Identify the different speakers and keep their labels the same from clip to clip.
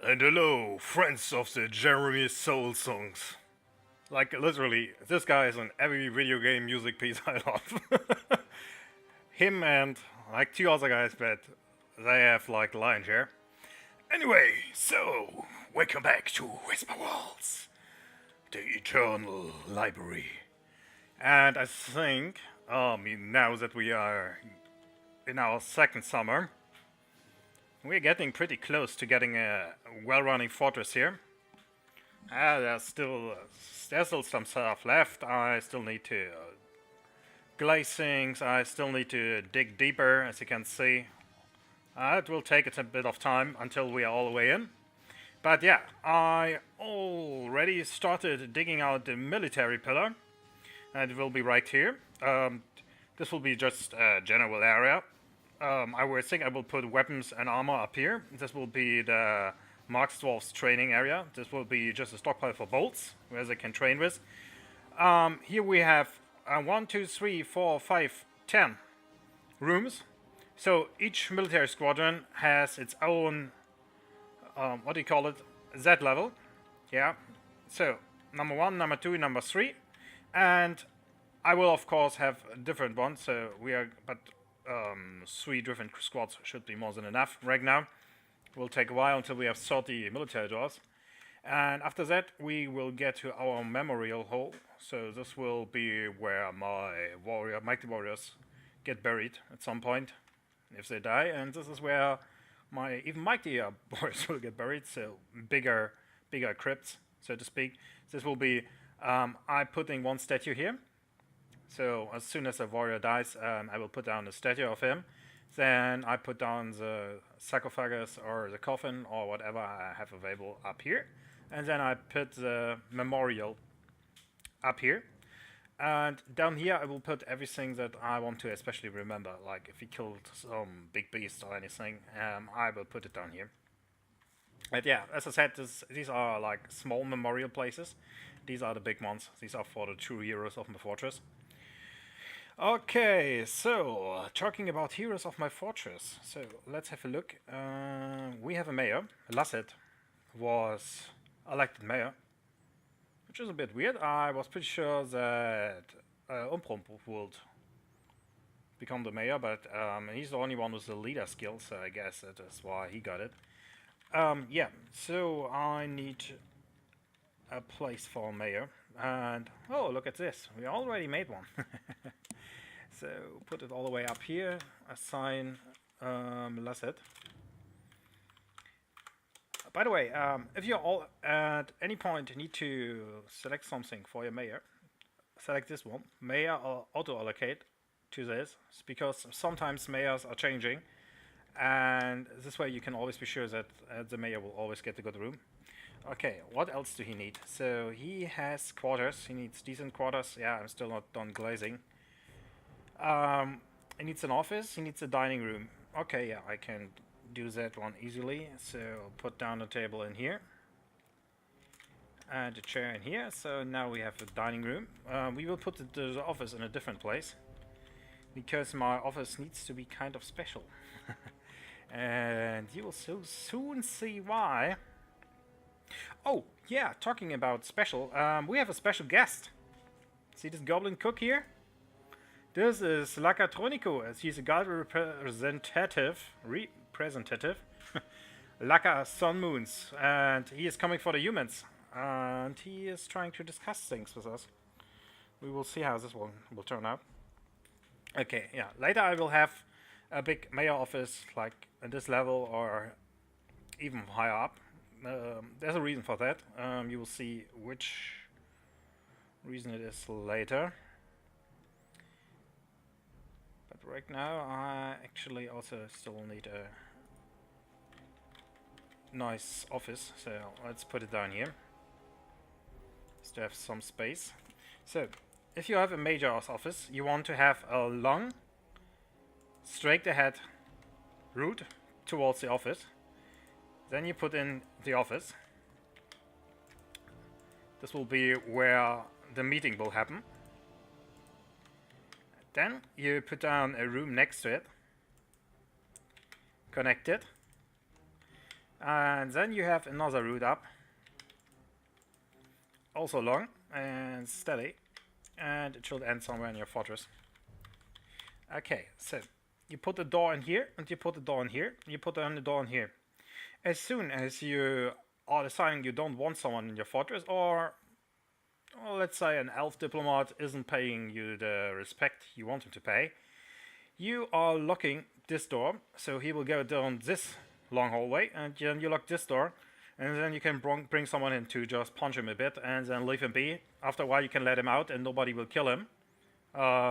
Speaker 1: And hello, friends of the Jeremy Soul songs. Like, literally, this guy is on every video game music piece I love. Him and, like, two other guys, but they have, like, lion's share. Anyway, so, welcome back to Whisperwalls, the eternal library. And I think, now that we are in our second summer, we're getting pretty close to getting a well-running fortress here. There's still some stuff left. I still need to glaze things. I still need to dig deeper, as you can see. It will take a bit of time until we are all the way in. But yeah, I already started digging out the military pillar, and it will be right here. This will be just a general area. I would think I will put weapons and armor up here. This will be the Marks Dwarf's training area. This will be just a stockpile for bolts, where they can train with. Here we have 1, 2, 3, 4, 5, 10 rooms. So each military squadron has its own, what do you call it, Z level. Yeah. So number 1, number 2, number 3, and I will of course have a different ones. So we are, but 3 different squads should be more than enough right now. It will take a while until we have 30 military dwarves. And after that, we will get to our memorial hall. So this will be where my mighty warriors get buried at some point, if they die. And this is where my even mightier warriors will get buried. So bigger crypts, so to speak. This will be, I'm putting one statue here. So as soon as a warrior dies, I will put down a statue of him. Then I put down the sarcophagus or the coffin or whatever I have available up here. And then I put the memorial up here. And down here I will put everything that I want to especially remember. Like if he killed some big beast or anything, I will put it down here. But yeah, as I said, these are like small memorial places. These are the big ones. These are for the true heroes of my fortress. Okay, so talking about heroes of my fortress. So let's have a look. We have a mayor. Lasset was elected mayor, which is a bit weird. I was pretty sure that Umprum would become the mayor, but he's the only one with the leader skill, so I guess that is why he got it. Yeah, so I need a place for a mayor. And oh, look at this. We already made one. So put it all the way up here. Assign Lasset. By the way, if you all at any point need to select something for your mayor, select this one. Mayor or auto allocate to this, because sometimes mayors are changing, and this way you can always be sure that the mayor will always get a good room. Okay, what else do he need? So he has quarters. He needs decent quarters. Yeah, I'm still not done glazing. He needs an office. He needs a dining room. Okay, yeah, I can do that one easily. So put down a table in here and a chair in here. So now we have a dining room. We will put the office in a different place because my office needs to be kind of special. And you will so soon see why. Oh, yeah, talking about special, we have a special guest. See this goblin cook here? This is Lakatronico, as he's a god representative, Laka Sun Moons, and he is coming for the humans, and he is trying to discuss things with us. We will see how this one will turn out. Okay, yeah, later I will have a big mayor office, like at this level or even higher up. There's a reason for that. You will see which reason it is later. But right now I actually also still need a nice office, so let's put it down here just to have some space. So if you have a major office, you want to have a long, straight ahead route towards the office. Then you put in the office. This will be where the meeting will happen. Then you put down a room next to it. Connect it. And then you have another route up. Also long and steady. And it should end somewhere in your fortress. Okay, so you put the door in here, and you put the door in here, and you put the door in here. As soon as you are deciding you don't want someone in your fortress, or let's say an elf diplomat isn't paying you the respect you want him to pay, you are locking this door, so he will go down this long hallway, and then you lock this door, and then you can bring someone in to just punch him a bit, and then leave him be. After a while you can let him out, and nobody will kill him.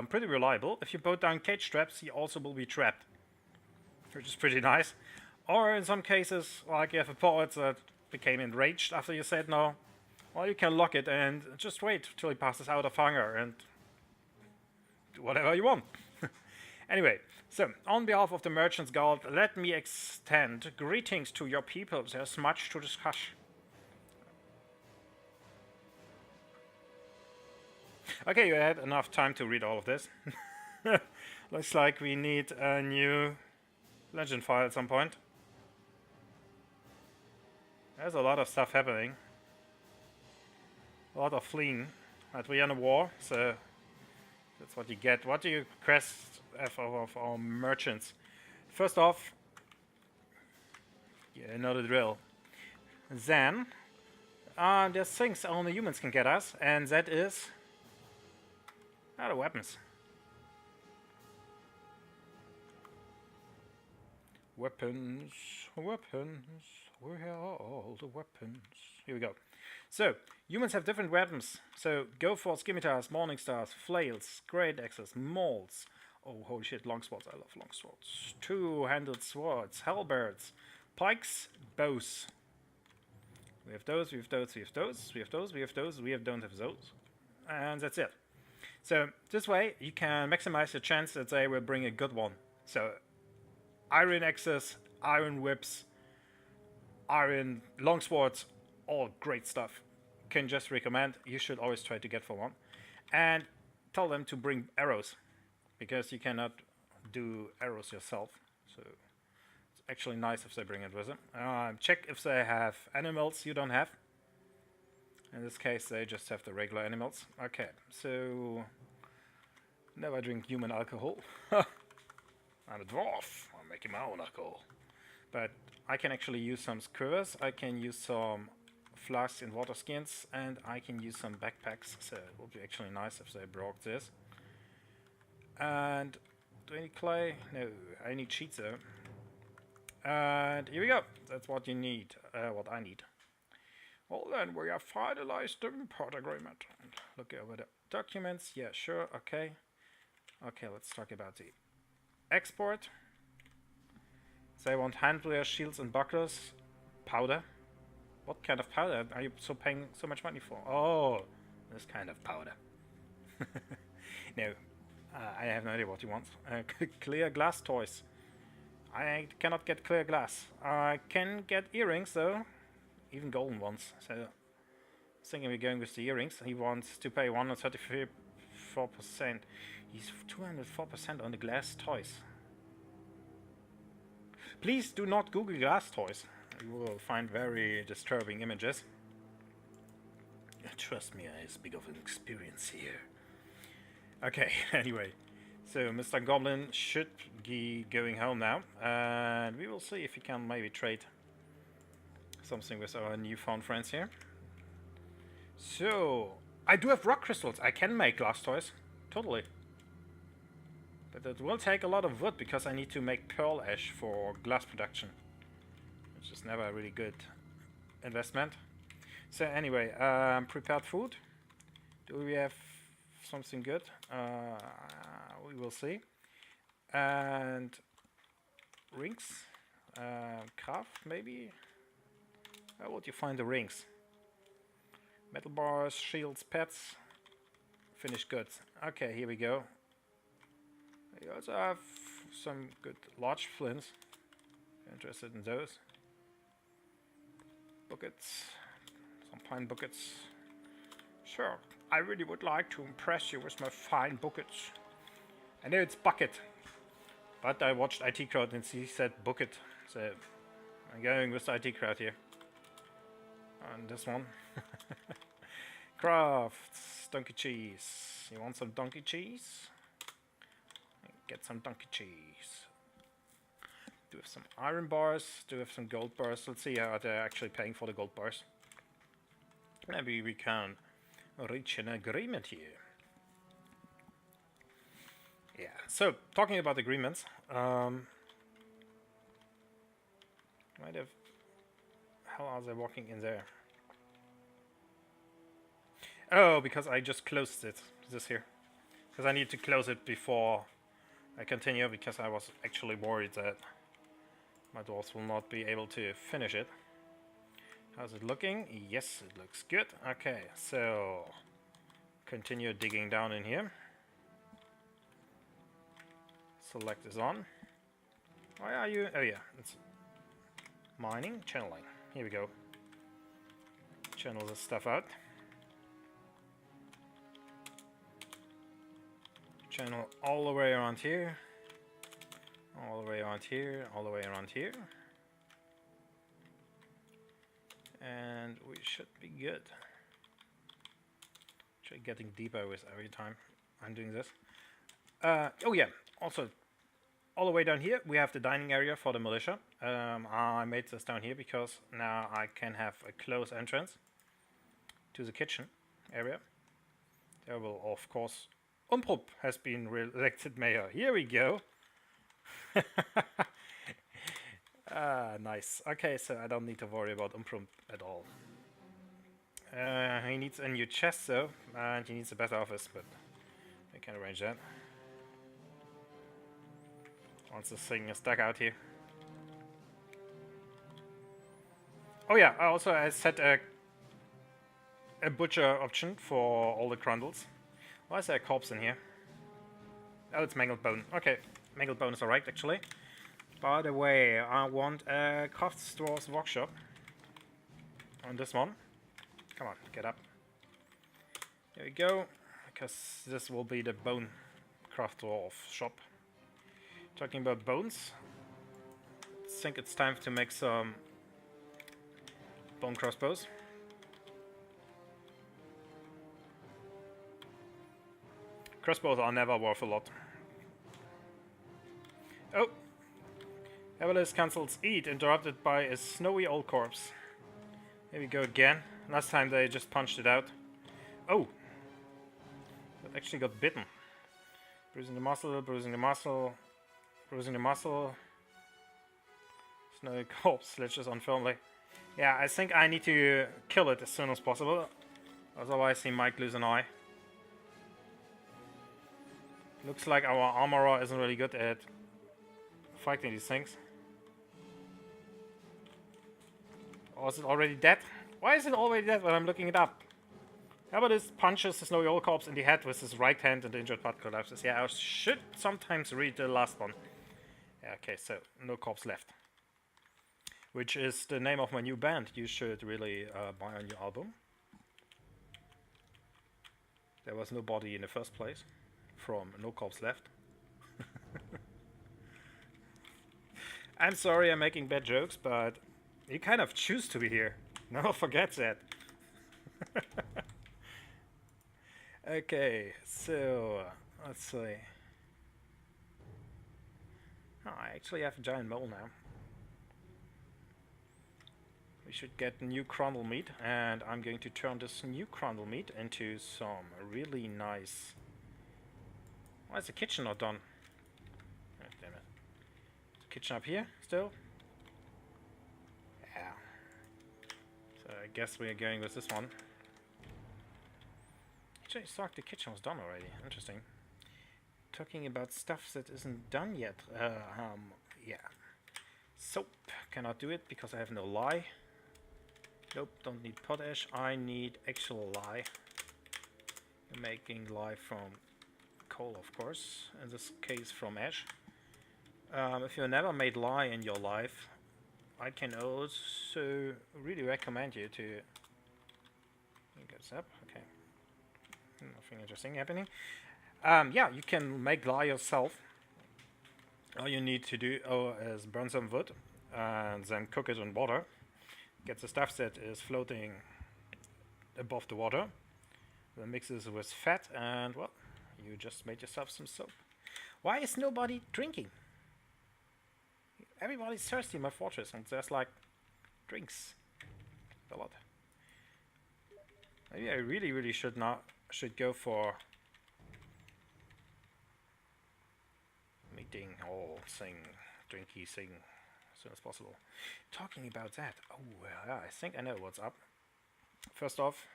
Speaker 1: Pretty reliable. If you put down cage traps, he also will be trapped, which is pretty nice. Or in some cases, like you have a poet that became enraged after you said no, well, you can lock it and just wait till he passes out of hunger and do whatever you want. Anyway, so on behalf of the Merchants Guild, let me extend greetings to your people. There's much to discuss. Okay, you had enough time to read all of this. Looks like we need a new legend file at some point. There's a lot of stuff happening. A lot of fleeing. But we're in a war, so that's what you get. What do you request of our merchants? First off, you know the drill. Then, there's things only humans can get us, and that is the weapons. Weapons, weapons, where are all the weapons? Here we go. So, humans have different weapons. So, go for scimitars, morning stars, flails, great axes, mauls. Oh, holy shit, longswords. I love longswords. Two-handed swords, halberds, pikes, bows. We have those, we have those, we have those, we have those, we have those, we don't have those. And that's it. So, this way, you can maximize your chance that they will bring a good one. So, iron axes, iron whips, iron longswords, all great stuff. Can just recommend. You should always try to get for one. And tell them to bring arrows, because you cannot do arrows yourself. So it's actually nice if they bring it with them. Check if they have animals you don't have. In this case, they just have the regular animals. Okay, so never drink human alcohol. I'm a dwarf. I'm making my own alcohol. But I can actually use some skewers. I can use some flasks in water skins, and I can use some backpacks. So it would be actually nice if they broke this. And do I need clay? No, I need sheets though. And here we go. That's what you need. What I need. Well then, we have finalized the import agreement. Look over the documents. Yeah, sure. Okay. Okay, let's talk about the export. So I want handwear, shields and bucklers. Powder. What kind of powder are you paying so much money for? Oh, this kind of powder. No, I have no idea what you want. Clear glass toys. I cannot get clear glass. I can get earrings though, even golden ones. So, I was thinking we're going with the earrings. He wants to pay 134%. He's 204% on the glass toys. Please do not Google glass toys. You will find very disturbing images. Trust me, I speak of an experience here. Okay, anyway. So Mr. Goblin should be going home now. And we will see if we can maybe trade something with our newfound friends here. So, I do have rock crystals. I can make glass toys. Totally. But it will take a lot of wood because I need to make pearl ash for glass production. Which is never a really good investment. So anyway, prepared food. Do we have something good? We will see. And rings. Craft maybe? Where would you find the rings? Metal bars, shields, pets. Finished goods. Okay, here we go. We also have some good large flints. Interested in those. Buckets. Some fine buckets. Sure, I really would like to impress you with my fine buckets. I know it's bucket, but I watched IT Crowd and he said bucket, so I'm going with the IT crowd here. And this one. Crafts, donkey cheese. You want some donkey cheese? Get some donkey cheese. Do have some iron bars, do have some gold bars. Let's see how they're actually paying for the gold bars. Maybe we can reach an agreement here. Yeah, so talking about agreements, why the hell are they walking in there? Oh, because I just closed it, this here. Because I need to close it before I continue, because I was actually worried that my dwarves will not be able to finish it. How's it looking? Yes, it looks good. Okay, so continue digging down in here. Select this on. Why are you? Oh yeah, it's mining, channeling. Here we go. Channel this stuff out. Channel all the way around here. All the way around here, all the way around here. And we should be good. Actually getting deeper with every time I'm doing this. Oh yeah, also all the way down here we have the dining area for the militia. I made this down here because now I can have a close entrance to the kitchen area. There will of course Umprup has been re-elected mayor. Here we go. Nice. Okay, so I don't need to worry about Umprup at all. He needs a new chest though, and he needs a better office, but we can arrange that. Once this thing is dug out here. Oh yeah, I set a butcher option for all the crundles. Why is there a corpse in here? Oh, it's mangled bone. Okay, mangled bone is alright actually. By the way, I want a crafts dwarf's workshop on this one. Come on, get up. There we go, because this will be the bone craft dwarf shop. Talking about bones, I think it's time to make some bone crossbows. Crossbows are never worth a lot. Oh! Evelyn cancels eat, interrupted by a snowy old corpse. Here we go again. Last time they just punched it out. Oh! That actually got bitten. Bruising the muscle, bruising the muscle, bruising the muscle. Snowy corpse glitches unfirmly. Yeah, I think I need to kill it as soon as possible. Otherwise he might lose an eye. Looks like our armorer isn't really good at fighting these things. Or is it already dead? Why is it already dead when I'm looking it up? How about this punches the snowy old corpse in the head with his right hand and the injured part collapses? Yeah, I should sometimes read the last one. Yeah, okay, so no corpse left. Which is the name of my new band you should really buy on your album. There was no body in the first place. From No Corpse Left. I'm sorry I'm making bad jokes, but you kind of choose to be here. Never forget that. Okay, so let's see. Oh, I actually have a giant mole now. We should get new crundle meat, and I'm going to turn this new crundle meat into some really nice... Why is the kitchen not done? Oh, damn it. Is the kitchen up here still? Yeah. So I guess we are going with this one. Actually, I thought the kitchen was done already. Interesting. Talking about stuff that isn't done yet. Yeah. Soap. Cannot do it because I have no lye. Nope, don't need potash. I need actual lye. I'm making lye from coal, of course, in this case from ash. If you never made lye in your life, I can also really recommend you to... Goes up, okay. Nothing interesting happening. Yeah, you can make lye yourself. All you need to do is burn some wood, and then cook it in water. Get the stuff that is floating above the water. Then mix this with fat, and well, you just made yourself some soap. Why is nobody drinking? Everybody's thirsty in my fortress, and there's like drinks a lot. Maybe I really should go for meeting all thing, drinky thing as soon as possible. Talking about that, oh yeah, I think I know what's up. First off,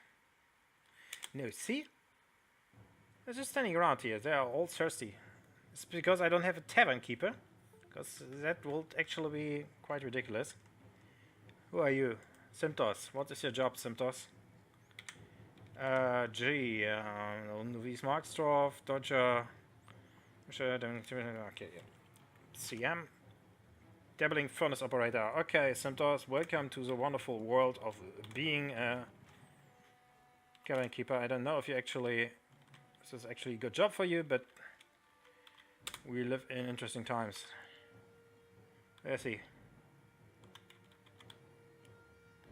Speaker 1: no, see? They're just standing around here, they are all thirsty. It's because I don't have a tavern keeper, because that will actually be quite ridiculous. Who are you? Simtos, what is your job, Simtos? Novice Marksdorf, Dodger. Okay, yeah. CM. Dabbling Furnace Operator. Okay, Simtos, welcome to the wonderful world of being a Cavern Keeper. I don't know if you actually... This is actually a good job for you, but we live in interesting times. Let's see.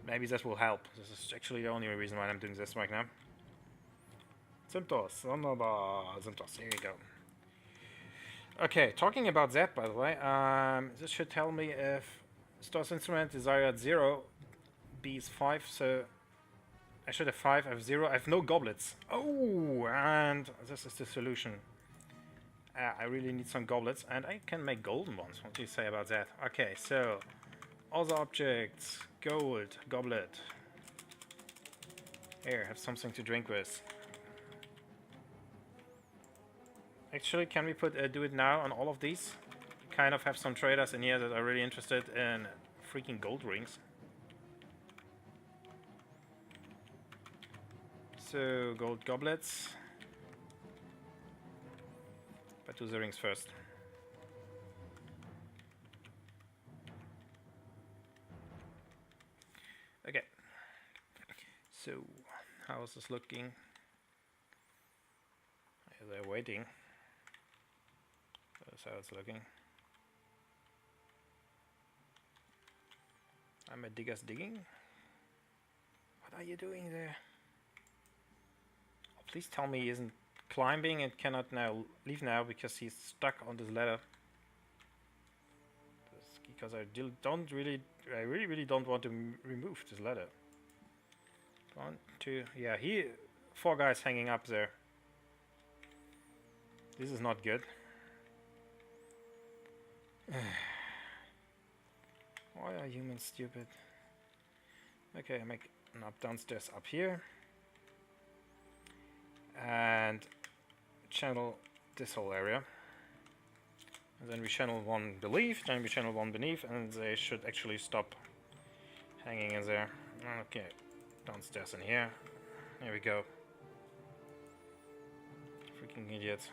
Speaker 1: Maybe this will help. This is actually the only reason why I'm doing this right now. Simtos, Simtos, here we go. Okay, talking about that, by the way, this should tell me if Store's Instrument desired 0, B is 5, so I should have 5, I have 0, I have no goblets. Oh, and this is the solution. I really need some goblets, and I can make golden ones. What do you say about that? Okay, so other objects, gold, goblet. Here, have something to drink with. Actually, can we do it now on all of these? Kind of have some traders in here that are really interested in freaking gold rings. So, gold goblets. But do the rings first. Okay. So, how is this looking? They're waiting. That's how it's looking. I'm a digger's digging. What are you doing there? Oh, please tell me he isn't climbing and cannot now leave now because he's stuck on this ladder. Because I really don't want to remove this ladder. 1, 2, yeah, 4 guys hanging up there. This is not good. Why are humans stupid? Okay, I make an up downstairs up here. And channel this whole area. And then we channel one beneath, then we channel one beneath, and they should actually stop hanging in there. Okay, downstairs in here. There we go. Freaking idiots.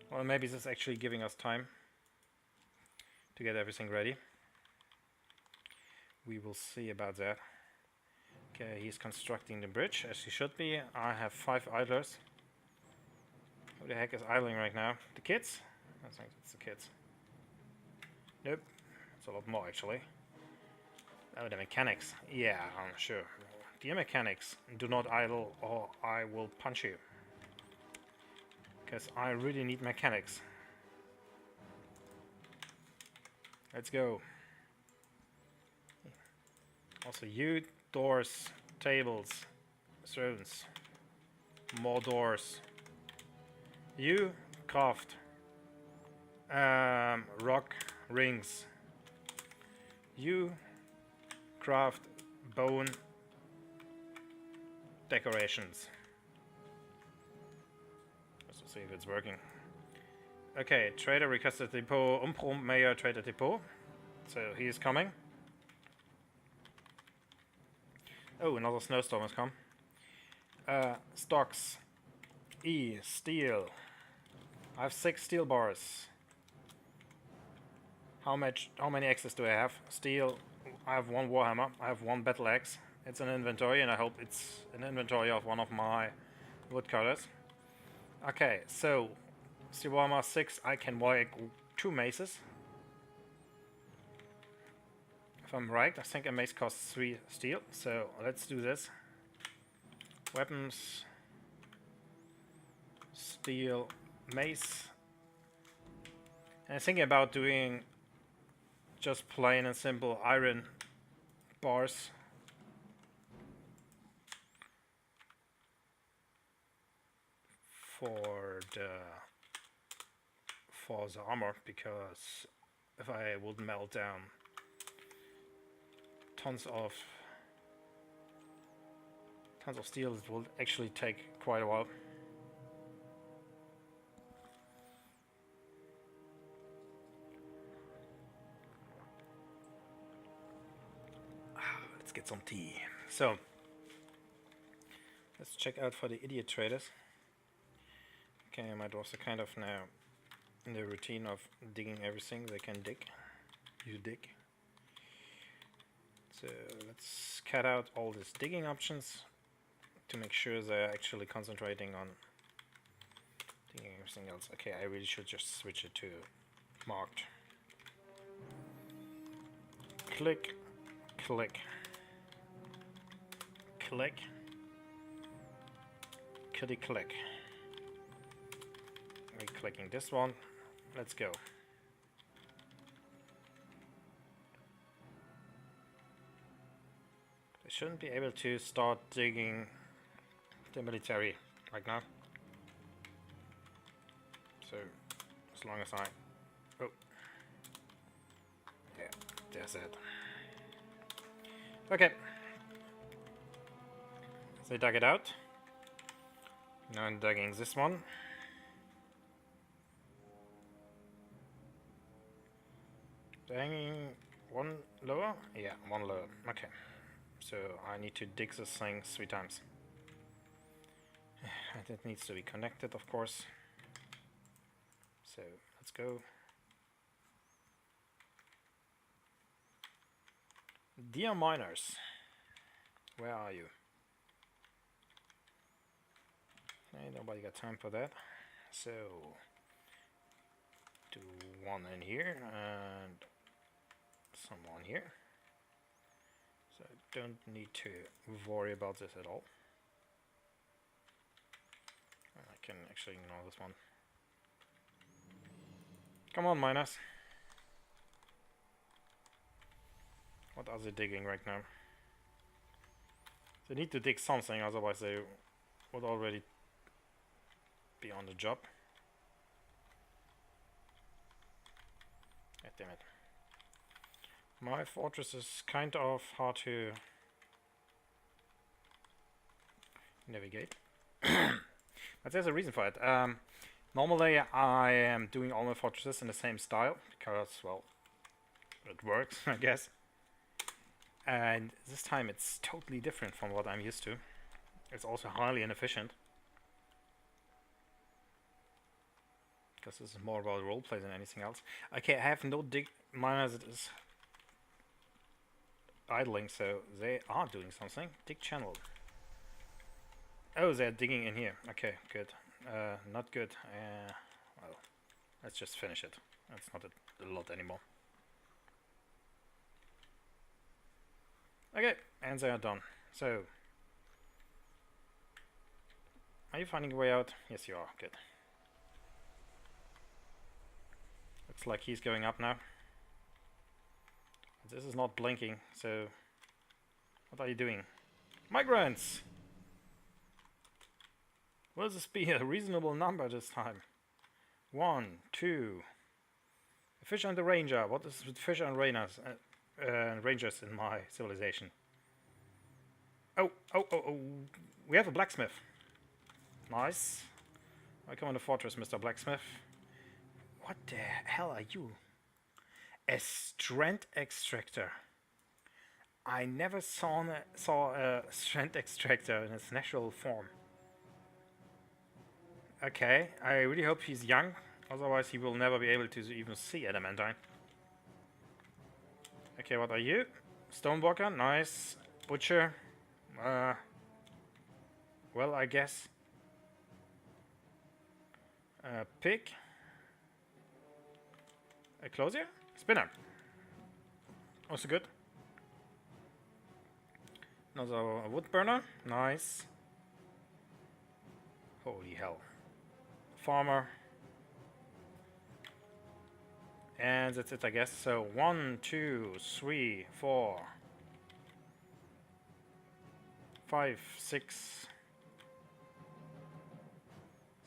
Speaker 1: Well, maybe this is actually giving us time to get everything ready. We will see about that. Okay, he's constructing the bridge, as he should be. I have 5 idlers. Who the heck is idling right now? The kids? I think it's the kids. Nope. It's a lot more, actually. Oh, the mechanics. Yeah, I'm sure. Dear mechanics, do not idle or I will punch you. Because I really need mechanics. Let's go. Also, you, doors, tables, thrones, more doors. You, craft, rock, rings. You, craft, bone, decorations. Let's see if it's working. Okay, trader requested depot. Umprum mayor trader depot. So he is coming. Oh, another snowstorm has come. Stocks. E, steel. I have 6 steel bars. How many axes do I have? Steel. I have 1 warhammer. I have 1 battle axe. It's an inventory, and I hope it's an inventory of one of my woodcutters. Okay, so steel warhammer 6. I can make 2 maces. If I'm right, I think a mace costs 3 steel, so let's do this. Weapons, steel, mace. And I'm thinking about doing just plain and simple iron bars. For the armor, because if I would melt down tons of steel, it will actually take quite a while. Let's get some tea. So let's check out for the idiot traders. Okay, my dwarves are kind of now in the routine of digging everything they can dig. You dig. So let's cut out all these digging options to make sure they're actually concentrating on digging everything else. Okay, I really should just switch it to marked. Click, click, click, kitty click. Clicking this one. Let's go. I shouldn't be able to start digging the military right now. So, as long as I... Oh. Yeah, there's it. Okay. So I dug it out. Now I'm digging this one. Hanging one lower? Yeah, one lower. Okay. So I need to dig this thing 3 times. And it needs to be connected, of course. So let's go. Dear miners, where are you? Okay, nobody got time for that. So do one in here and someone here. So I don't need to worry about this at all. I can actually ignore this one. Come on, miners. What are they digging right now? They need to dig something, otherwise they would already be on the job. God damn it. My fortress is kind of hard to navigate. But there's a reason for it. Normally I am doing all my fortresses in the same style, because, well, it works, I guess. And this time it's totally different from what I'm used to. It's also highly inefficient, because this is more about roleplay than anything else. Okay, I have no dig miners. It is idling, so they are doing something. Dig channel. Oh, they're digging in here. Okay, good. Not good. Well, let's just finish it. That's not a lot anymore. Okay, and they are done. So, are you finding a way out? Yes, you are. Good. Looks like he's going up now. This is not blinking, so what are you doing? Migrants! Will this be a reasonable number this time? 1, 2. A fisher and a ranger. What is with fisher and rangers in my civilization? Oh. We have a blacksmith. Nice. Welcome to the fortress, Mr. Blacksmith. What the hell are you? A strength extractor. I never saw a strength extractor in its natural form. Okay, I really hope he's young, otherwise he will never be able to even see adamantine. Okay, what are you? Stonewalker, nice. Butcher. Well, I guess. Pig. A closier? Spinner. Also good. Another wood burner. Nice. Holy hell. Farmer. And that's it, I guess. So 1, 2, 3, 4, 5, 6,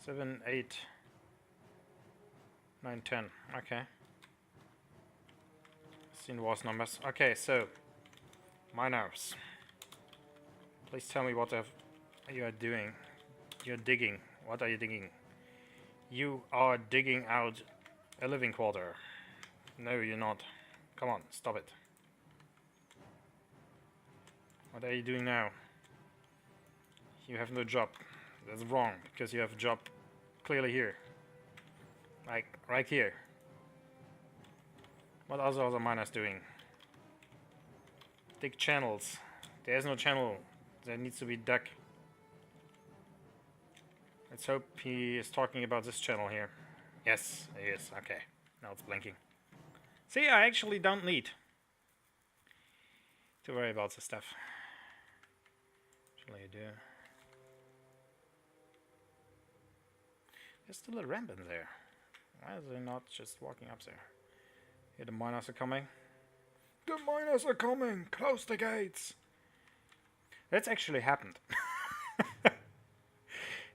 Speaker 1: 7, 8, 9, 10. Okay. Seen was numbers. Okay, so miners. Please tell me what you are doing. You're digging. What are you digging? You are digging out a living quarter. No, you're not. Come on, stop it. What are you doing now? You have no job. That's wrong, because you have a job clearly here. Like, right here. What are the other miners doing? Dig channels. There's no channel. There needs to be dug. Let's hope he is talking about this channel here. Yes, he is. Okay. Now it's blinking. See, I actually don't need to worry about this stuff. Actually, I do. There's still a ramp in there. Why is they not just walking up there? Here, the miners are coming. The miners are coming! Close the gates! That's actually happened.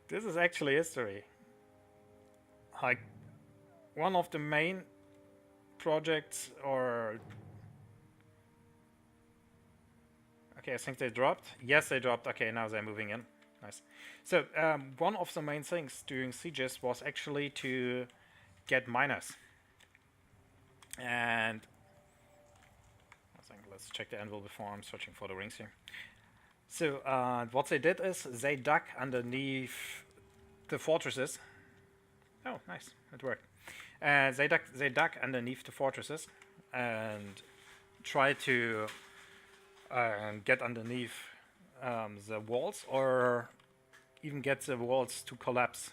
Speaker 1: This is actually history. Like, one of the main projects, or... Okay, I think they dropped. Yes, they dropped. Okay, now they're moving in. Nice. So, one of the main things during sieges was actually to get miners. And... I think let's check the anvil before I'm searching for the rings here. So, what they did is they dug underneath the fortresses. Oh, nice. It worked. They dug underneath the fortresses and tried to get underneath the walls, or even get the walls to collapse.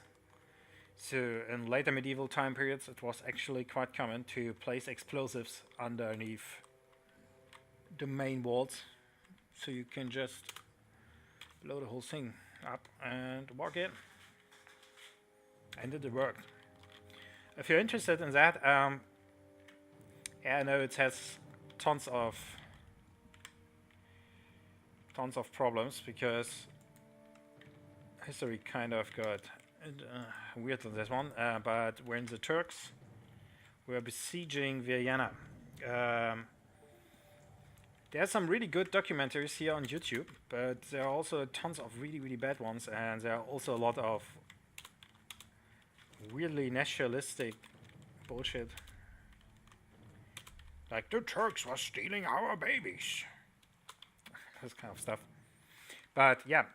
Speaker 1: So in later medieval time periods, it was actually quite common to place explosives underneath the main walls, so you can just blow the whole thing up and walk in. And it worked. If you're interested in that, yeah, I know it has tons of problems, because history kind of got weird on this one. But when the Turks were besieging Vienna, there are some really good documentaries here on YouTube, but there are also tons of really, really bad ones, and there are also a lot of weirdly nationalistic bullshit. Like, the Turks were stealing our babies. This kind of stuff. But yeah,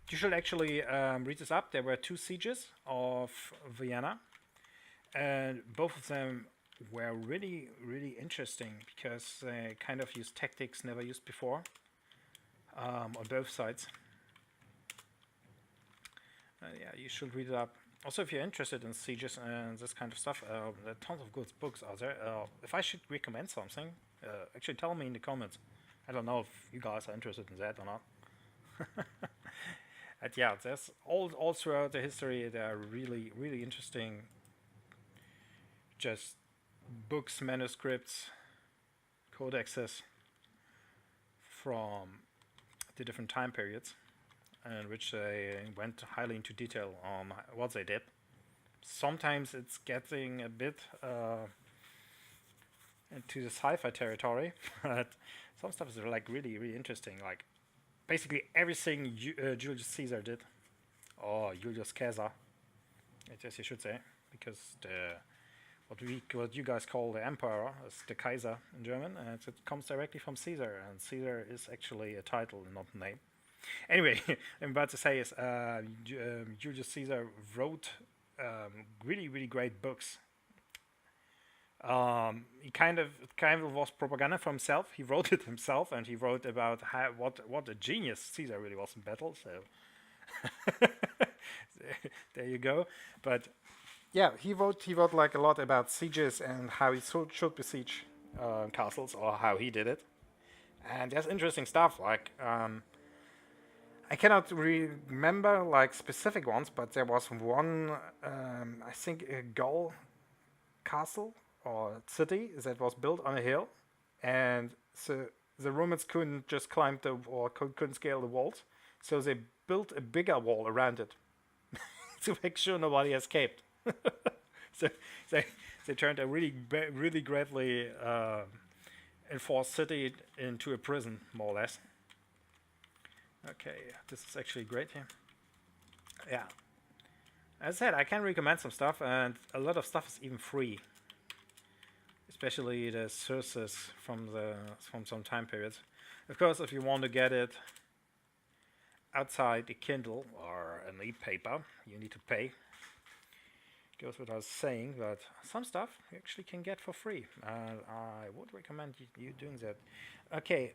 Speaker 1: you should actually read this up. There were 2 sieges of Vienna, and both of them were really, really interesting, because they kind of used tactics never used before on both sides. Yeah, you should read it up. Also, if you're interested in sieges and this kind of stuff, there are tons of good books out there. If I should recommend something, actually tell me in the comments. I don't know if you guys are interested in that or not. But yeah, there's all throughout the history, there are really, really interesting just books, manuscripts, codexes from the different time periods, in which they went highly into detail on what they did. Sometimes it's getting a bit into the sci-fi territory, but some stuff is like really, really interesting. Like basically everything Julius Caesar did, or Julius Caesar, I guess you should say, because what you guys call the emperor is the Kaiser in German, and it comes directly from Caesar, and Caesar is actually a title and not a name. Anyway, I'm about to say is Julius Caesar wrote really, really great books. He kind of was propaganda for himself. He wrote it himself, and he wrote about what a genius Caesar really was in battle. So there you go. But yeah, he wrote like a lot about sieges and how he should besiege castles, or how he did it. And there's interesting stuff like I cannot remember like specific ones, but there was one, I think a Gaul castle or city that was built on a hill, and so the Romans couldn't just climb the or couldn't scale the walls, so they built a bigger wall around it to make sure nobody escaped. So they they turned a really greatly enforced city into a prison, more or less. Okay, this is actually great here. Yeah. As I said, I can recommend some stuff, and a lot of stuff is even free. Especially the sources from some time periods. Of course, if you want to get it outside the Kindle or an e-paper, you need to pay. Goes without saying, but some stuff you actually can get for free. I would recommend you doing that. Okay,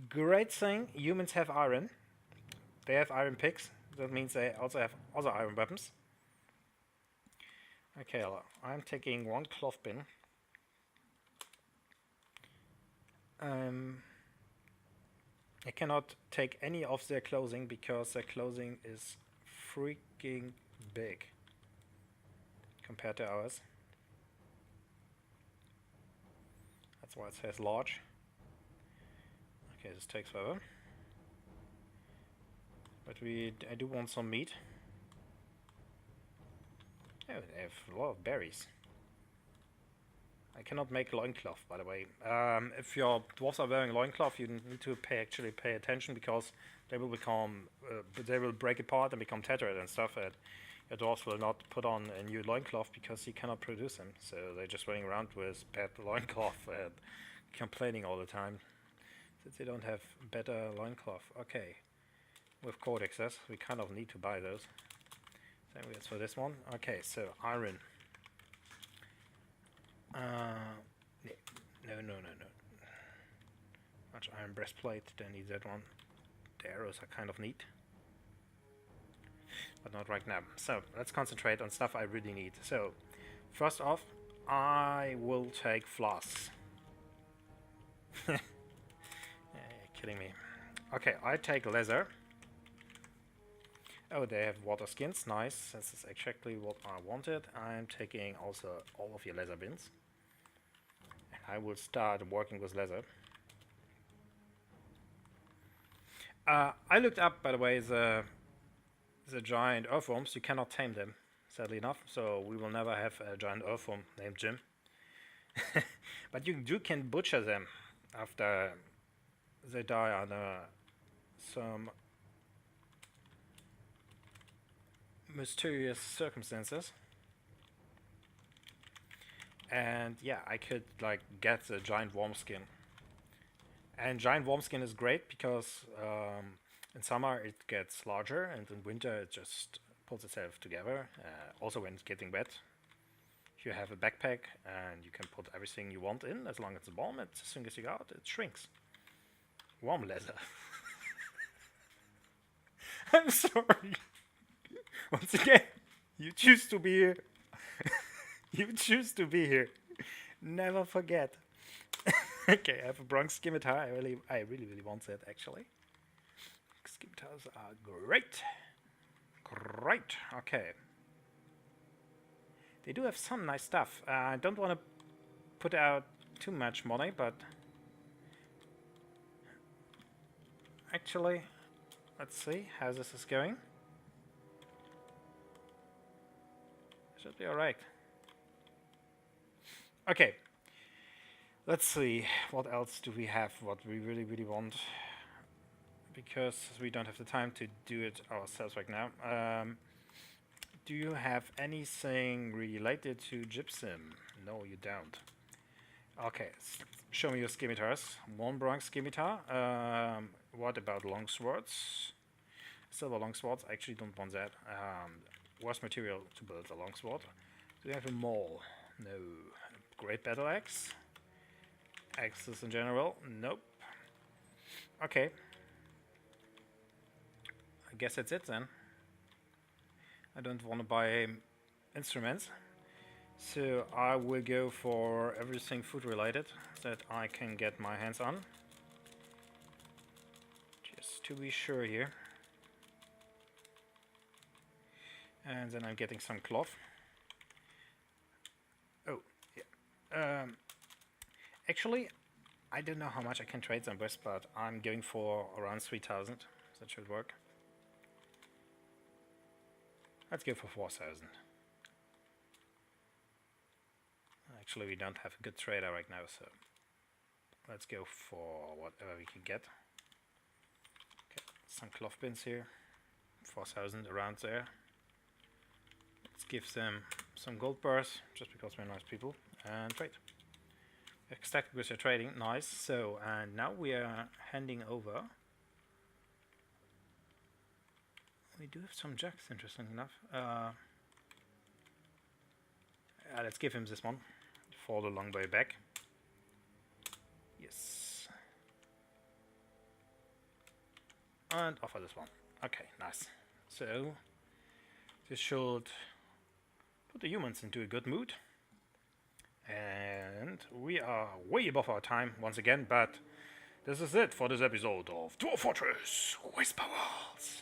Speaker 1: great thing, humans have iron. They have iron picks. That means they also have other iron weapons. Okay, I'm taking one cloth bin. I cannot take any of their clothing because their clothing is freaking big compared to ours. That's why it says large. Okay, this takes forever. But I do want some meat. Oh, they have a lot of berries. I cannot make loincloth, by the way. If your dwarves are wearing loincloth, you need to actually pay attention because they will they will break apart and become tattered and stuff. And your dwarves will not put on a new loincloth because you cannot produce them. So they're just running around with bad loincloth and complaining all the time since they don't have better loincloth. Okay, with codexes, we kind of need to buy those. Same as for this one. Okay, so iron. No. Much iron breastplate, don't need that one. The arrows are kind of neat. But not right now. So, let's concentrate on stuff I really need. So, first off, I will take floss. You're kidding me. Okay, I take leather. Oh, they have water skins, nice. This is exactly what I wanted. I'm taking also all of your leather bins. And I will start working with leather. I looked up, by the way, the giant earthworms. You cannot tame them, sadly enough. So we will never have a giant earthworm named Jim. But you can butcher them after they die under some mysterious circumstances. And yeah, I could like get the giant worm skin. And giant worm skin is great because in summer it gets larger and in winter it just pulls itself together. Also when it's getting wet, you have a backpack and you can put everything you want in as long as it's warm. As soon as you go out, it shrinks. Warm leather. I'm sorry. Once again, you choose to be here. You choose to be here. Never forget. Okay, I have a bronze scimitar. I really want that actually. Scimitars are great. Great. Okay. They do have some nice stuff. I don't want to put out too much money, but actually, let's see how this is going. Should be alright. Okay. Let's see, what else do we have, what we really want, because we don't have the time to do it ourselves right now. Do you have anything related to gypsum? No, you don't. Okay, show me your scimitars. One bronze scimitar. What about long swords? Silver long swords, I actually don't want that. Worst material to build a long sword. Do you have a maul? No. Great battle axe? Axes in general? Nope. Okay. I guess that's it then. I don't want to buy instruments. So I will go for everything food related that I can get my hands on. Just just to be sure here. And then I'm getting some cloth. Oh, yeah. Actually, I don't know how much I can trade them with, but I'm going for around 3,000. That should work. Let's go for 4,000. Actually, we don't have a good trader right now, so let's go for whatever we can get. Okay, some cloth bins here. 4,000 around there. Let's give them some gold bars, just because we're nice people, and trade. Ecstatic with your trading, nice. So, and now we are handing over. We do have some jacks, interesting enough. Let's give him this one for the long way back. Yes. And offer this one. Okay, nice. So, this should put the humans into a good mood. And we are way above our time once again, but this is it for this episode of Dwarf Fortress Whisperwalls.